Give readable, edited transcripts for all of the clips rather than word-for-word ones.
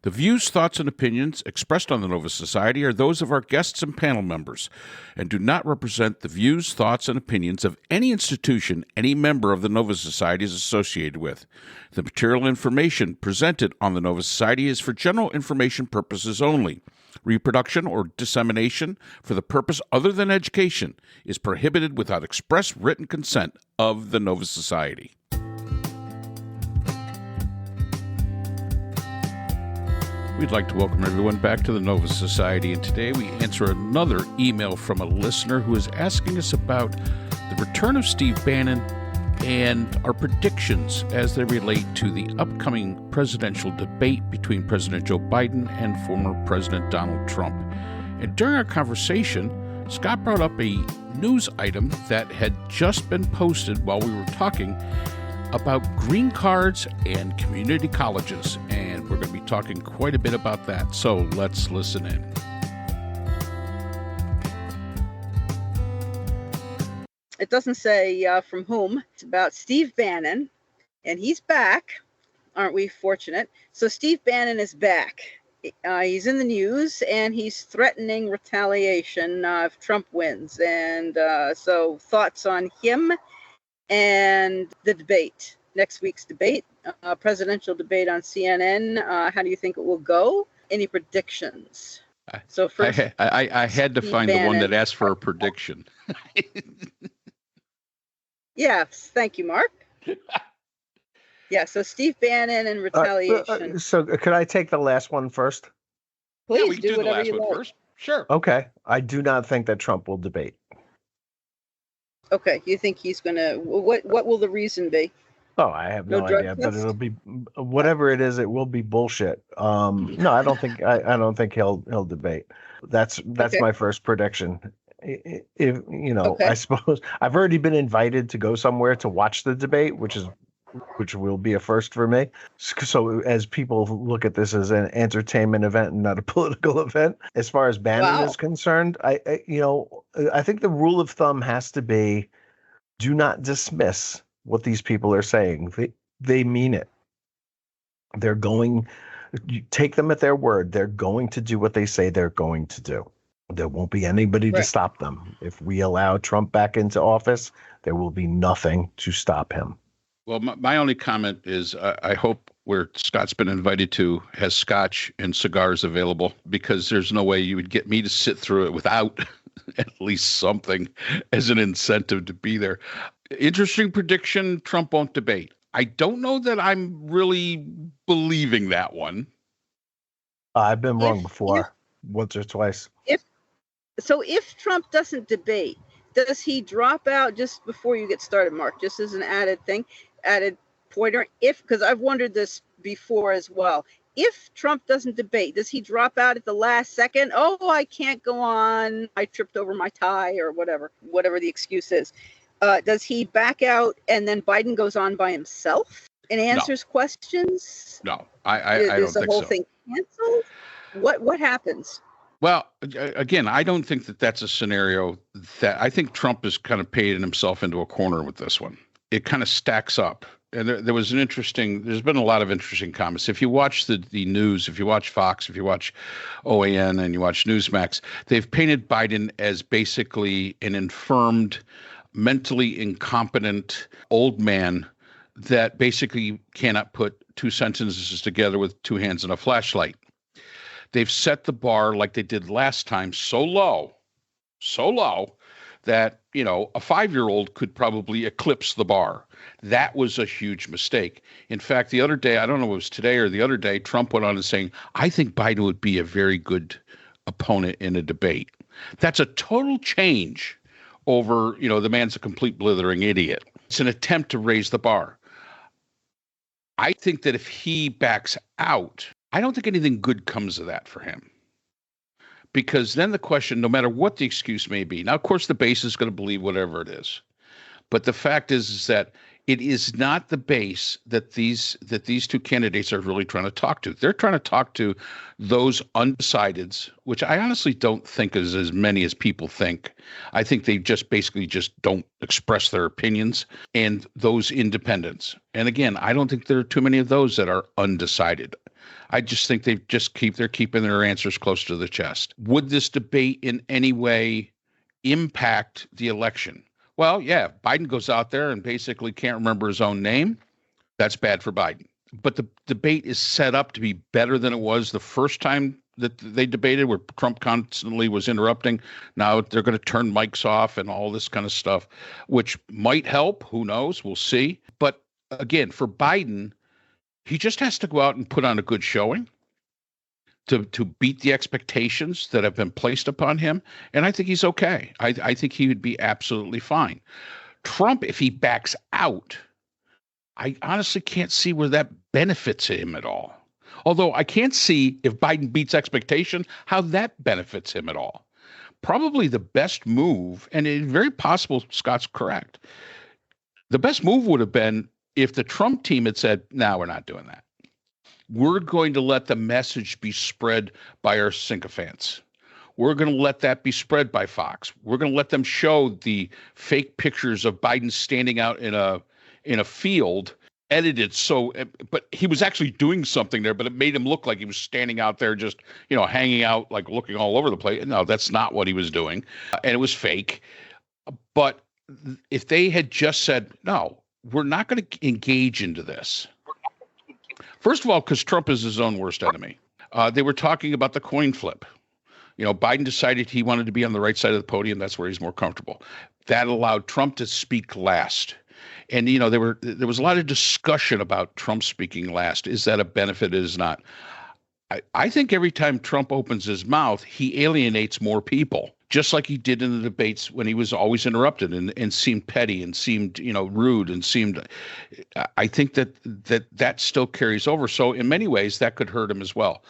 The views, thoughts, and opinions expressed on the Nova Society are those of our guests and panel members and do not represent the views, thoughts, and opinions of any institution any member of the Nova Society is associated with. The material information presented on the Nova Society is for general information purposes only. Reproduction or dissemination for the purpose other than education is prohibited without express written consent of the Nova Society. We'd like to welcome everyone back to the Nova Society, and today we answer another email from a listener who is asking us about the return of Steve Bannon and our predictions as they relate to the upcoming presidential debate between President Joe Biden and former President Donald Trump. And during our conversation, Scott brought up a news item that had just been posted while we were talking about green cards and community colleges, and we're going to be talking quite a bit about that, so let's listen in. It doesn't say from whom. It's about Steve Bannon, and he's back. Aren't we fortunate? So Steve Bannon is back. He's in the news, and he's threatening retaliation if Trump wins. And so thoughts on him and the debate, next week's debate, presidential debate on CNN. How do you think it will go? Any predictions? So first, I had to find Bannon. The one that asked for a prediction. Yes, thank you, Mark. Yeah, so Steve Bannon and retaliation. So could I take the last one first? Please yeah, we can do the last one like. First. Sure. Okay. I do not think that Trump will debate. Okay, you think he's going to, what will the reason be? Oh, I have no idea, but it'll be, whatever it is, it will be bullshit. No, I don't think he'll debate. That's okay. My first prediction. If okay. I suppose I've already been invited to go somewhere to watch the debate, which will be a first for me. So as people look at this as an entertainment event and not a political event, as far as Bannon is concerned, I think the rule of thumb has to be, do not dismiss what these people are saying. They mean it. You take them at their word. They're going to do what they say they're going to do. There won't be anybody to stop them. If we allow Trump back into office, there will be nothing to stop him. Well, my only comment is I hope where Scott's been invited to has scotch and cigars available, because there's no way you would get me to sit through it without at least something as an incentive to be there. Interesting prediction, Trump won't debate. I don't know that I'm really believing that one. I've been wrong before, once or twice. If Trump doesn't debate, does he drop out just before you get started, Mark? Just as an added pointer, because I've wondered this before as well. If Trump doesn't debate, does he drop out at the last second? Oh, I can't go on. I tripped over my tie or whatever the excuse is. Does he back out and then Biden goes on by himself and answers questions? No, I don't think so. Is the whole thing canceled? What happens? Well, again, I don't think that that's a scenario that I think Trump has kind of painted himself into a corner with this one. It kind of stacks up. And there's been a lot of interesting comments. If you watch the news, if you watch Fox, if you watch OAN and you watch Newsmax, they've painted Biden as basically an infirmed, mentally incompetent old man that basically cannot put two sentences together with two hands and a flashlight. They've set the bar like they did last time so low that, a 5-year-old could probably eclipse the bar. That was a huge mistake. In fact, the other day, I don't know if it was today or the other day, Trump went on and saying, I think Biden would be a very good opponent in a debate. That's a total change over, the man's a complete blithering idiot. It's an attempt to raise the bar. I think that if he backs out, I don't think anything good comes of that for him. Because then the question, no matter what the excuse may be, now, of course, the base is going to believe whatever it is. But the fact is that it is not the base that these two candidates are really trying to talk to. They're trying to talk to those undecideds, which I honestly don't think is as many as people think. I think they just don't express their opinions, and those independents. And again, I don't think there are too many of those that are undecided. I just think they're keeping their answers close to the chest. Would this debate in any way impact the election? Well, yeah, Biden goes out there and basically can't remember his own name. That's bad for Biden. But the debate is set up to be better than it was the first time that they debated, where Trump constantly was interrupting. Now they're going to turn mics off and all this kind of stuff, which might help. Who knows? We'll see. But again, for Biden, he just has to go out and put on a good showing to beat the expectations that have been placed upon him. And I think he's okay. I think he would be absolutely fine. Trump, if he backs out, I honestly can't see where that benefits him at all. Although I can't see, if Biden beats expectation, how that benefits him at all. Probably the best move, and it's very possible Scott's correct, the best move would have been if the Trump team had said, no, we're not doing that. We're going to let the message be spread by our sycophants. We're going to let that be spread by Fox. We're going to let them show the fake pictures of Biden standing out in a field, edited but he was actually doing something there, but it made him look like he was standing out there just, hanging out, like looking all over the place. No, that's not what he was doing. And it was fake. But if they had just said, no, we're not going to engage into this. First of all, because Trump is his own worst enemy. They were talking about the coin flip. Biden decided he wanted to be on the right side of the podium. That's where he's more comfortable. That allowed Trump to speak last. And, there was a lot of discussion about Trump speaking last. Is that a benefit? It is not. I think every time Trump opens his mouth, he alienates more people, just like he did in the debates when he was always interrupted and seemed petty and seemed, rude and seemed. I think that still carries over. So in many ways, that could hurt him as well.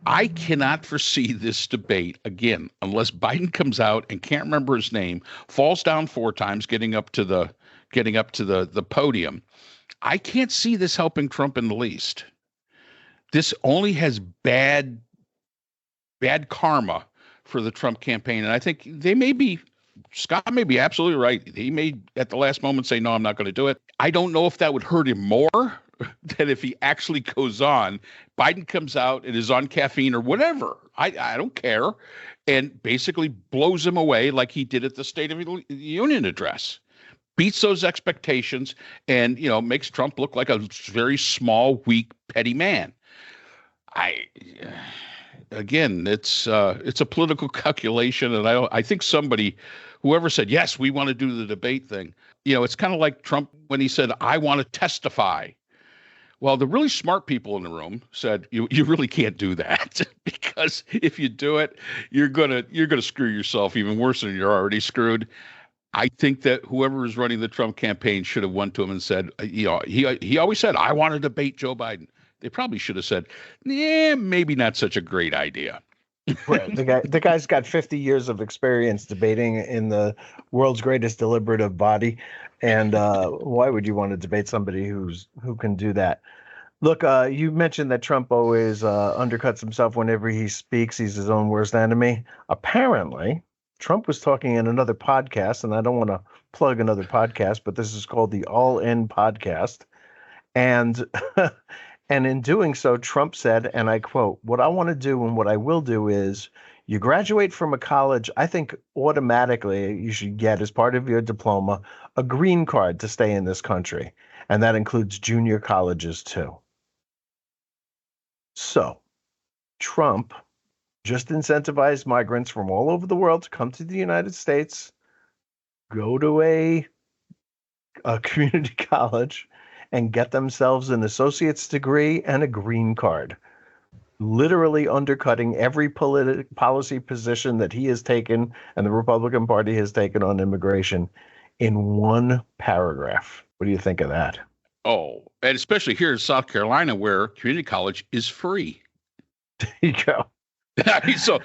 I cannot foresee this debate again unless Biden comes out and can't remember his name, falls down 4 times, getting up to the podium. I can't see this helping Trump in the least. This only has bad karma for the Trump campaign. And I think Scott may be absolutely right. He may at the last moment say, no, I'm not going to do it. I don't know if that would hurt him more than if he actually goes on. Biden comes out and is on caffeine or whatever. I don't care. And basically blows him away like he did at the State of the Union address. Beats those expectations and, makes Trump look like a very small, weak, petty man. Again, it's a political calculation, and I think whoever said yes, we want to do the debate thing. It's kind of like Trump when he said, "I want to testify." Well, the really smart people in the room said, "You really can't do that because if you do it, you're gonna screw yourself even worse than you're already screwed." I think that whoever is running the Trump campaign should have went to him and said, he always said, "I want to debate Joe Biden." They probably should have said, "Yeah, maybe not such a great idea." Right. The guy's got 50 years of experience debating in the world's greatest deliberative body, and why would you want to debate somebody who can do that? Look, you mentioned that Trump always undercuts himself whenever he speaks. He's his own worst enemy. Apparently, Trump was talking in another podcast, and I don't want to plug another podcast, but this is called the All In Podcast, and. And in doing so, Trump said, and I quote, "What I want to do and what I will do is you graduate from a college, I think automatically you should get as part of your diploma a green card to stay in this country. And that includes junior colleges too." So Trump just incentivized migrants from all over the world to come to the United States, go to a community college, and get themselves an associate's degree and a green card, literally undercutting every policy position that he has taken and the Republican Party has taken on immigration in one paragraph. What do you think of that? Oh, and especially here in South Carolina, where community college is free. There you go. So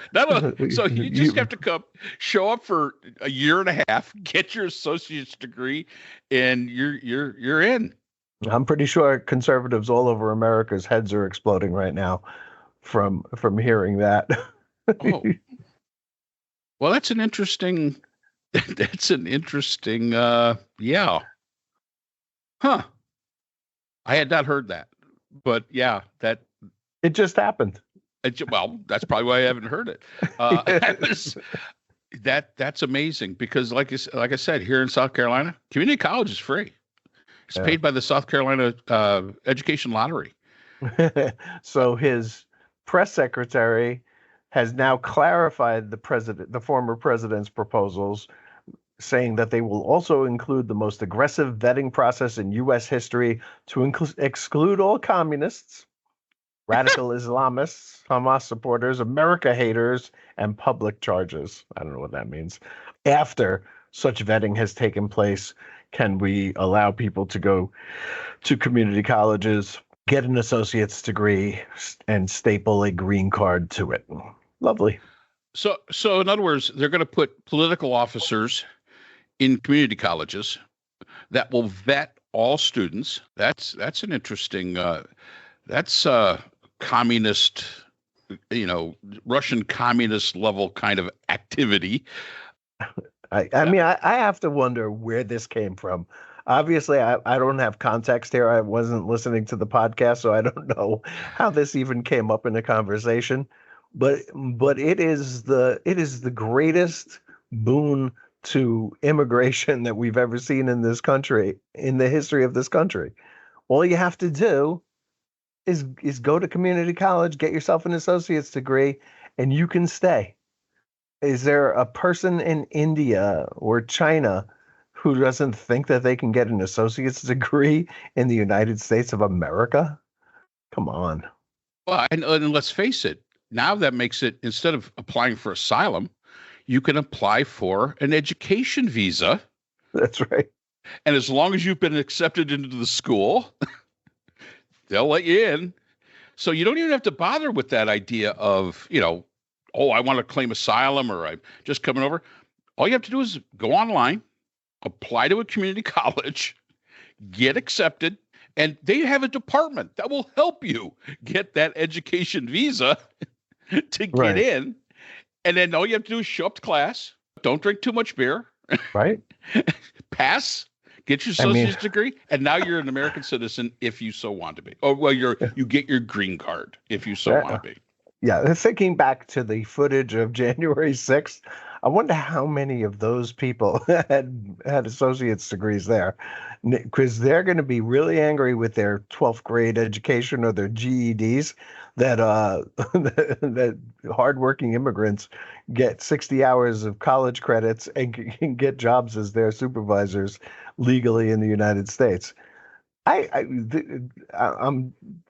you just have to show up for a year and a half, get your associate's degree, and you're in. I'm pretty sure conservatives all over America's heads are exploding right now from hearing that. Oh. Well, that's an interesting, yeah. Huh. I had not heard that, but yeah, It just happened. Well, that's probably why I haven't heard it. That's amazing because, like I said, here in South Carolina, community college is free. It's paid by the South Carolina Education Lottery. So his press secretary has now clarified the former president's proposals, saying that they will also include the most aggressive vetting process in U.S. history to exclude all communists, radical Islamists, Hamas supporters, America haters, and public charges. I don't know what that means. After such vetting has taken place, can we allow people to go to community colleges, get an associate's degree, and staple a green card to it? Lovely. So in other words, they're going to put political officers in community colleges that will vet all students. That's an interesting. That's communist, Russian communist level kind of activity. I mean, I have to wonder where this came from. Obviously, I don't have context here. I wasn't listening to the podcast, so I don't know how this even came up in a conversation. But it is the greatest boon to immigration that we've ever seen in this country, in the history of this country. All you have to do is go to community college, get yourself an associate's degree, and you can stay. Is there a person in India or China who doesn't think that they can get an associate's degree in the United States of America? Come on. Well, and let's face it, now that makes it, instead of applying for asylum, you can apply for an education visa. That's right. And as long as you've been accepted into the school, they'll let you in. So you don't even have to bother with that idea of, I want to claim asylum or I'm just coming over. All you have to do is go online, apply to a community college, get accepted, and they have a department that will help you get that education visa to get in. And then all you have to do is show up to class, don't drink too much beer, right? Pass, get your associate's degree, and now you're an American citizen if you so want to be. Or, well, you get your green card if you so want to be. Yeah, thinking back to the footage of January 6th, I wonder how many of those people had associate's degrees there, because they're going to be really angry with their 12th grade education or their GEDs that that hardworking immigrants get 60 hours of college credits and can get jobs as their supervisors legally in the United States. I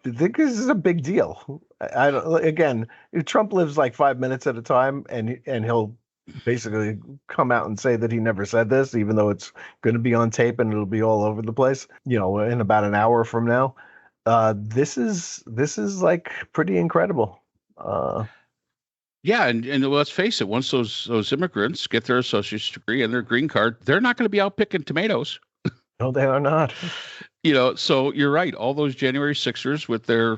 think this is a big deal. Again, Trump lives like 5 minutes at a time, and he'll basically come out and say that he never said this, even though it's going to be on tape and it'll be all over the place, in about an hour from now. This is like pretty incredible. Yeah, and let's face it, once those immigrants get their associate's degree and their green card, they're not going to be out picking tomatoes. No, they are not. So you're right. All those January 6ers with their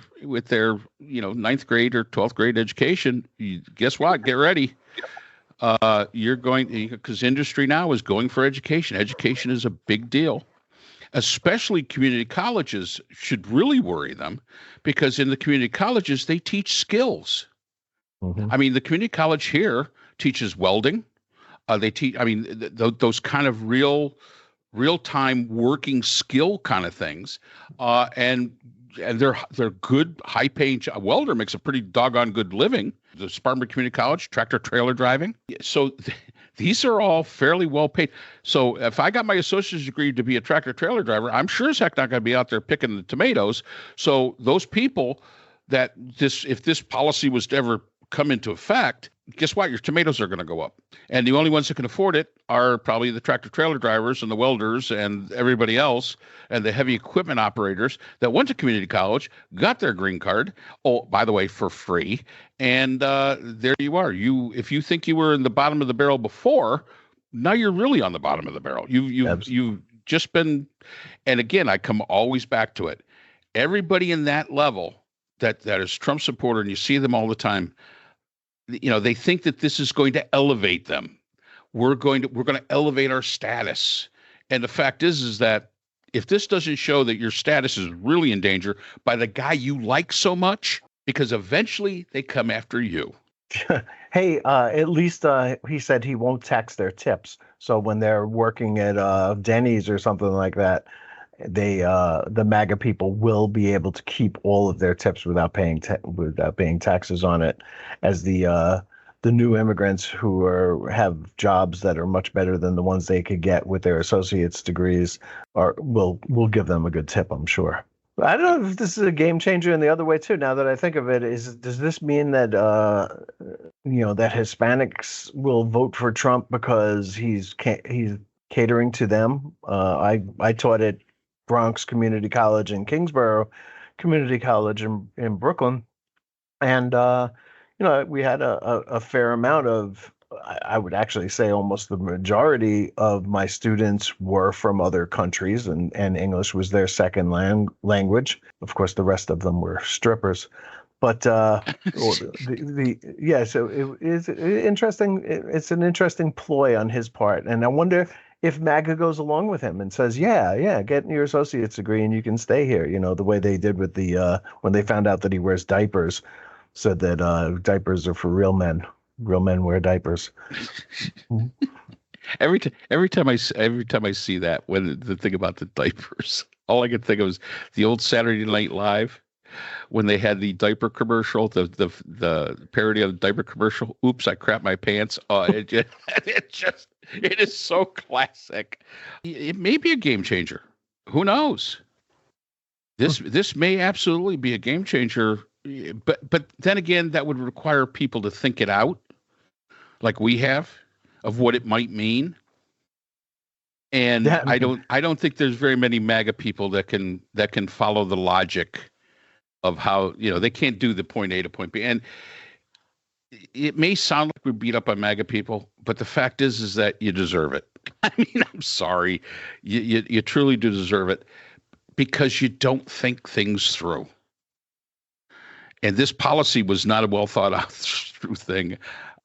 9th grade or 12th grade education, guess what? Get ready. You're going, because industry now is going for education. Education is a big deal. Especially community colleges should really worry them, because in the community colleges, they teach skills. Mm-hmm. I mean, the community college here teaches welding. They teach, those kind of real-time working skill kind of things. And they're good, high-paying. A welder makes a pretty doggone good living. The Spartanburg Community College, tractor trailer driving. So these are all fairly well paid. So if I got my associate's degree to be a tractor trailer driver, I'm sure as heck not going to be out there picking the tomatoes. So those people if this policy was to ever come into effect, guess what? Your tomatoes are going to go up. And the only ones that can afford it are probably the tractor trailer drivers and the welders and everybody else, and the heavy equipment operators that went to community college, got their green card, by the way, for free. And there you are. If you think you were in the bottom of the barrel before, now you're really on the bottom of the barrel. You've just been, and again, I come always back to it. Everybody in that level that is Trump supporter, and you see them all the time, they think that this is going to elevate them. We're going to elevate our status. And the fact is that if this doesn't show that your status is really in danger by the guy you like so much, because eventually they come after you. Hey, at least he said he won't tax their tips. So when they're working at Denny's or something like that, the MAGA people will be able to keep all of their tips without paying taxes on it, as the new immigrants who have jobs that are much better than the ones they could get with their associate's degrees will give them a good tip, I'm sure. I don't know if this is a game changer in the other way too. Now that I think of it, does this mean that that Hispanics will vote for Trump because he's catering to them? I taught at Bronx Community College and Kingsborough Community College in Brooklyn, and we had a fair amount of, I would actually say almost the majority of my students were from other countries, and English was their second language. Of course, the rest of them were strippers. But so it is interesting. It's an interesting ploy on his part, and I wonder if MAGA goes along with him and says, yeah, get your associate's degree and you can stay here. The way they did with the when they found out that he wears diapers, said that diapers are for real men. Real men wear diapers. Every time I see that, when the thing about the diapers, all I can think of is the old Saturday Night Live when they had the diaper commercial, the parody of the diaper commercial. Oops, I crapped my pants. Oh, it is so classic. It may be a game changer. Who knows? This may absolutely be a game changer. But then again, that would require people to think it out, like we have, of what it might mean. And I don't think there's very many MAGA people that can follow the logic of how, they can't do the point A to point B. And it may sound like we beat up on MAGA people, but the fact is that you deserve it. I mean, I'm sorry. You truly do deserve it, because you don't think things through. And this policy was not a well thought out through thing.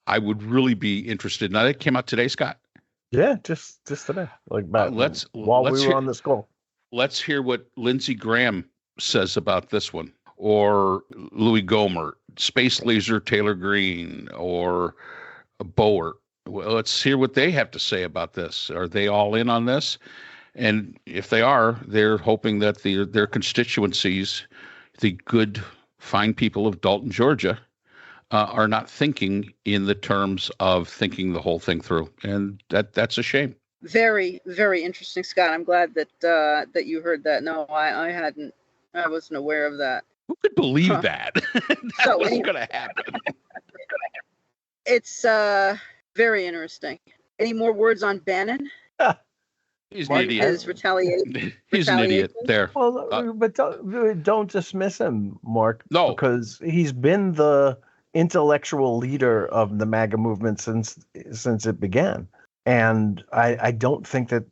I would really be interested. Now, that came out today, Scott. Yeah, just today. Like while we were on this call. Let's hear what Lindsey Graham says about this one, or Louis Gohmert, Space Laser Taylor Greene, or Boer. Well, let's hear what they have to say about this. Are they all in on this? And if they are, they're hoping that their constituencies, the good, fine people of Dalton, Georgia, are not thinking in the terms of thinking the whole thing through, and that's a shame. Very, very interesting, Scott. I'm glad that you heard that. No, I hadn't. I wasn't aware of that. Who could believe that? That was going to happen. It's very interesting. Any more words on Bannon? He's an idiot. His retaliation. He's an idiot there. Well, but don't dismiss him, Mark. No, because he's been the intellectual leader of the MAGA movement since it began, and I don't think that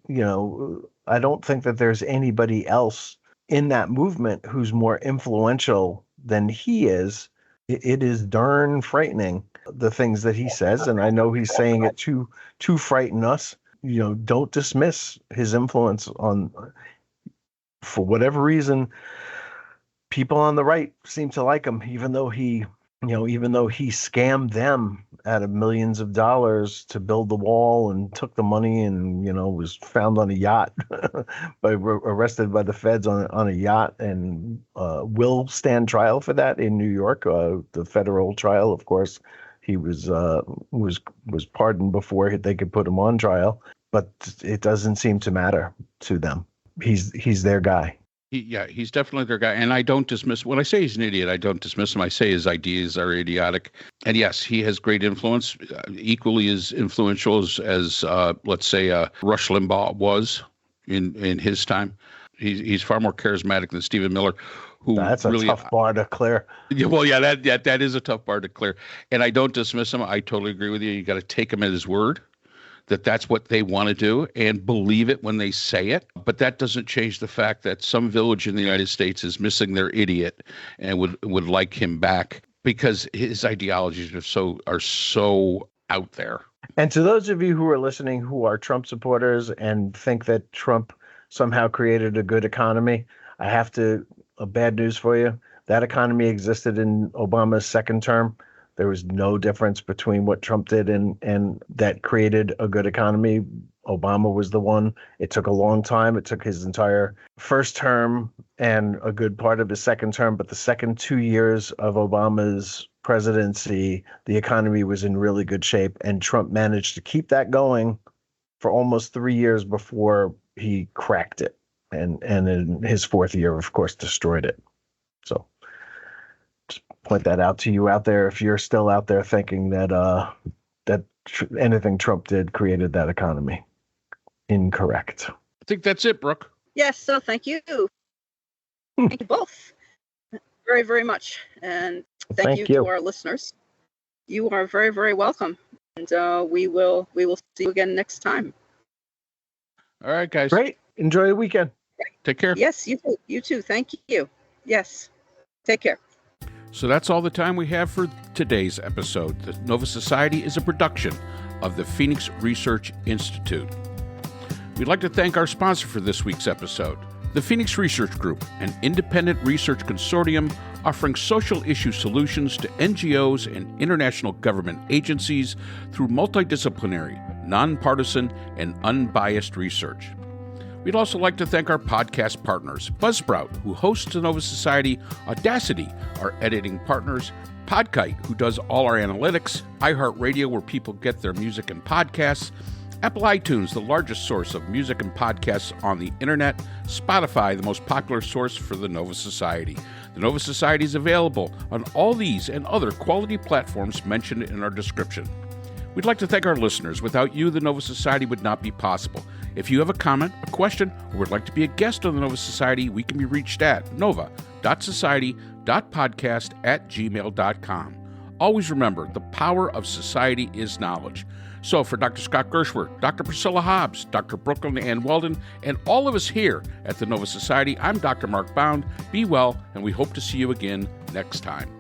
there's anybody else in that movement who's more influential than he is. It is darn frightening, the things that he says, and I know he's saying it to frighten us. Don't dismiss his influence on, for whatever reason, people on the right seem to like him, even though he scammed them out of millions of dollars to build the wall and took the money and, was found on a yacht, arrested by the feds on a yacht, and will stand trial for that in New York, the federal trial. Of course, he was pardoned before they could put him on trial, but it doesn't seem to matter to them. He's their guy. He's definitely their guy. And I don't dismiss, when I say he's an idiot, I don't dismiss him. I say his ideas are idiotic. And yes, he has great influence, equally as influential as let's say, Rush Limbaugh was in his time. He's far more charismatic than Stephen Miller, who that's really, a tough bar to clear. Well, yeah, that is a tough bar to clear. And I don't dismiss him. I totally agree with you. You got to take him at his word, that's what they want to do, and believe it when they say it. But that doesn't change the fact that some village in the United States is missing their idiot and would like him back, because his ideologies are so out there. And to those of you who are listening who are Trump supporters and think that Trump somehow created a good economy, I have bad news for you. That economy existed in Obama's second term. There was no difference between what Trump did and that created a good economy. Obama was the one. It took a long time. It took his entire first term and a good part of his second term. But the second 2 years of Obama's presidency, the economy was in really good shape. And Trump managed to keep that going for almost 3 years before he cracked it. And in his fourth year, of course, destroyed it. So just point that out to you out there if you're still out there thinking that anything Trump did created that economy. Incorrect. I think that's it, Brooke. Yes, so thank you. Thank you both very, very much. And thank you to our listeners. You are very, very welcome. And we will see you again next time. All right, guys. Great. Enjoy the weekend. Take care. Yes, you too. You too. Thank you. Yes. Take care. So that's all the time we have for today's episode. The Nova Society is a production of the Phoenix Research Institute. We'd like to thank our sponsor for this week's episode, the Phoenix Research Group, an independent research consortium offering social issue solutions to NGOs and international government agencies through multidisciplinary, nonpartisan, and unbiased research. We'd also like to thank our podcast partners, Buzzsprout, who hosts the Nova Society, Audacity, our editing partners, Podkite, who does all our analytics, iHeartRadio, where people get their music and podcasts, Apple iTunes, the largest source of music and podcasts on the internet, Spotify, the most popular source for the Nova Society. The Nova Society is available on all these and other quality platforms mentioned in our description. We'd like to thank our listeners. Without you, the Nova Society would not be possible. If you have a comment, a question, or would like to be a guest on the Nova Society, we can be reached at nova.society.podcast@gmail.com. Always remember, the power of society is knowledge. So for Dr. Scott Gershworth, Dr. Priscilla Hobbs, Dr. Brooklyn Ann Weldon, and all of us here at the Nova Society, I'm Dr. Mark Bound. Be well, and we hope to see you again next time.